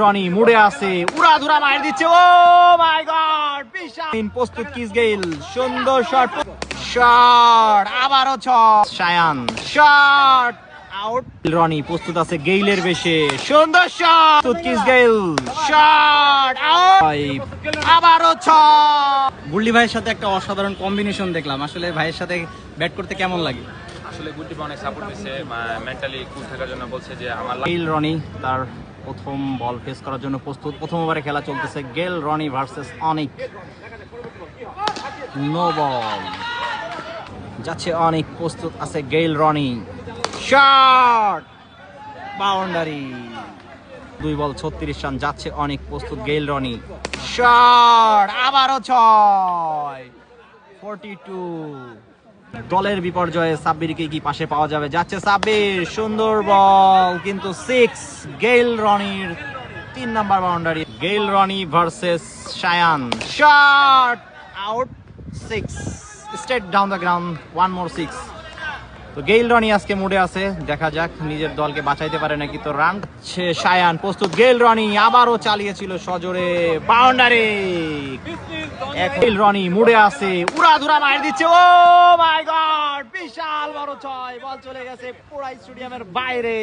রনি মুড়ে আছে, উড়াধুরা মার দিচ্ছে। ও মাই গড, বিশাল প্রস্তুত কিস গেইল, সুন্দর শট, শট আবারও শায়ান, শট আউট। রনি প্রস্তুত আছে গেইলের বেশে, সুন্দর শট, প্রস্তুত কিস গেইল, শট আউট, আবারও বুল্লি ভাইয়ের সাথে একটা অসাধারণ কম্বিনেশন দেখলাম। আসলে ভাইয়ের সাথে ব্যাট করতে কেমন লাগে? আসলে গুলটি অনেক সাপোর্ট দিচ্ছে, মেন্টালি কুল থাকার জন্য বলছে যে আমার গেইল রনি তার প্রথম বল ফেস করার জন্য প্রস্তুত। প্রথম ওভারে খেলা চলতেছে, গেইল রনি ভার্সেস অনিক। নো বল যাচ্ছে অনিক, প্রস্তুত আছে গেইল রনি, শট বাউন্ডারি। 2 বল 36 রান, যাচ্ছে অনিক, প্রস্তুত গেইল রনি, শট আবারও 42। দলের বিপর্যয়ে সাব্বিরকে কি পাশে পাওয়া যাবে? যাচ্ছে সাব্বির, সুন্দর বল কিন্তু 6। গেইল রনির 3 number boundary. Gayle Roni versus Shayan, shot out, 6 straight down the ground, 1 more 6। তো গেইল রনি আজকে মুডে আছে, দেখা যাক নিজের দলকে বাঁচাইতে পারে নাকি। তো রান শায়ান, প্রস্তুত গেইল রনি, আবারও চালিয়েছিল সজোরে, বাউন্ডারি। গেইল রনি মুডে আছে, উড়াধুরা মার দিচ্ছে। ও মাই গড, বিশাল বড় 6, বল চলে গেছে পুরা স্টেডিয়ামের বাইরে।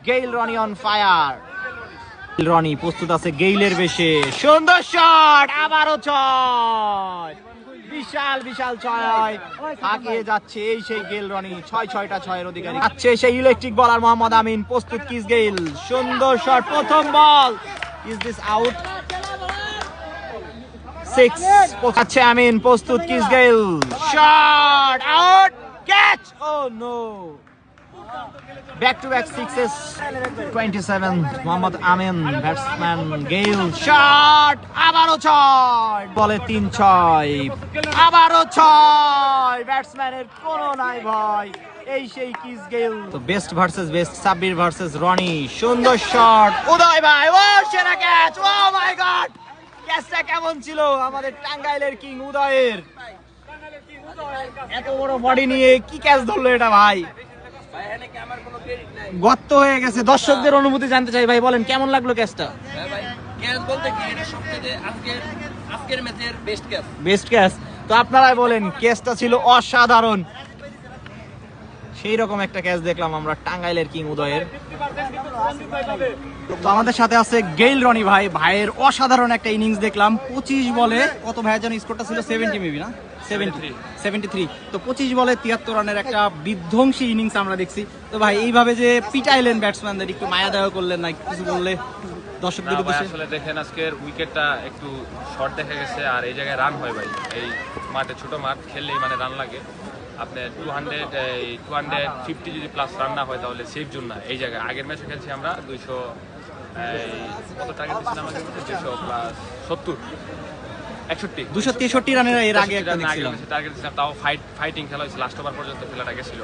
Gayle Roni on fire. Gayle Roni প্রস্তুত আছে গেইলের বেশে, সুন্দর শট আবারও 6, বিশাল বিশাল 6 হাঁকিয়ে যাচ্ছে এই সেই গেইল রনি। 6টা 6-এর অধিকারী আছে সেই ইলেকট্রিক বলার মোহাম্মদ আমিন, প্রস্তুত কিস গেইল, সুন্দর শট, প্রথম বল, ইজ দিস আউট? 6 আছে আমিন, প্রস্তুত কিস Gayle, shot out, catch, oh no, back to back 6s। 27 Mohammad Amin, batsman Gayle, shot আবারও 6, বলে 3-6, আবারও 6, ব্যাটসম্যানের কোনো নাই ভয়, এই সেই কিস গেইল। তো best versus best, Sabbir versus Roni, সুন্দর শট, উদয় ভাই, ও সেরা ক্যাচ, ও মাই গড, ক্যাচটা কেমন ছিল আমাদের টাঙ্গাইলের কিং উদয়ের? এত বড় বডি নিয়ে কি ক্যাচ ধরলো এটা ভাই, গর্ত হয়ে গেছে। দর্শকদের অনুভূতি জানতে চাই ভাই, বলেন কেমন লাগলো ক্যাচটা? Best catch. তো আপনারাই বলেন, ক্যাচটা ছিল অসাধারণ। সেই রকম একটা ক্যাচ দেখলাম আমরা টাঙ্গাইলের কিং উদয়ের। তো আমাদের সাথে আছে গেইল রনি ভাই, ভাইয়ের অসাধারণ একটা ইনিংস দেখলাম। 25 বলে কত ভাইয়ের যেন স্কোরটা ছিল? 70 মেবি না, 73। তো 25 বলে 73 রানের একটা বিধ্বংসী ইনিংস আমরা দেখছি। তো ভাই এইভাবে যে পিটাইলেন ব্যাটসম্যানদের, একটু মায়া দেওয়া করলেন না? কিছু বললে দর্শকদের উদ্দেশ্যে। আসলে দেখেন আজকের উইকেটটা একটু শর্ট দেখা গেছে, আর এই জায়গায় রান হয় ভাই। এই মাঠে, ছোট মাঠ, খেললেই মানে রান লাগে। আপনার 250 যদি প্লাস রান না হয় তাহলে সেফ জোন না। এই জায়গায় আগের ম্যাচে খেলছি আমরা 200 কত টার্গেট দিচ্ছিলাম আমাদের মধ্যে, 200 প্লাস 70, 263 রানের এর আগে একটা দেখছিলাম টার্গেট দিচ্ছিলাম। তাও ফাইটিং খেলা হয়েছে, লাস্ট ওভার পর্যন্ত খেলাটা গেছিল।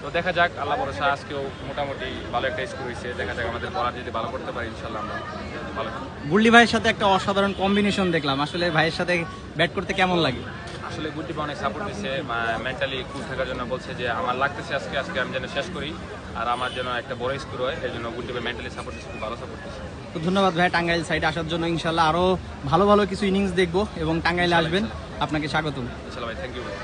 তো দেখা যাক, আল্লাহ ভরসা, আজকেও মোটামুটি ভালো একটা স্কোর হয়েছে। দেখা যাক আমাদের বলার যদি ভালো করতে পারি, ইনশাল্লাহ আমরা ভালো। বুল্লি ভাইয়ের সাথে একটা অসাধারণ কম্বিনেশন দেখলাম। আসলে ভাইয়ের সাথে ব্যাট করতে কেমন লাগে? আসলে গুলটি অনেক সাপোর্ট দিচ্ছে, মেন্টালি কুল থাকার জন্য বলছে যে আমার লাগতেছে আজকে আমি যেন শেষ করি, আর আমার জন্য একটা বড় স্কোর হয়। এই জন্য গুলটি মেন্টালি সাপোর্ট দিচ্ছে, খুব ভালো সাপোর্ট দিচ্ছে। তো ধন্যবাদ ভাই টাঙ্গাইল সাইডে আসার জন্য। ইনশাল্লাহ আরো ভালো ভালো কিছু ইনিংস দেখবো এবং টাঙ্গাইলে আসবেন। আপনাকে স্বাগতম। ইনশাল্লাহ ভাই, থ্যাংক ইউ ভাই।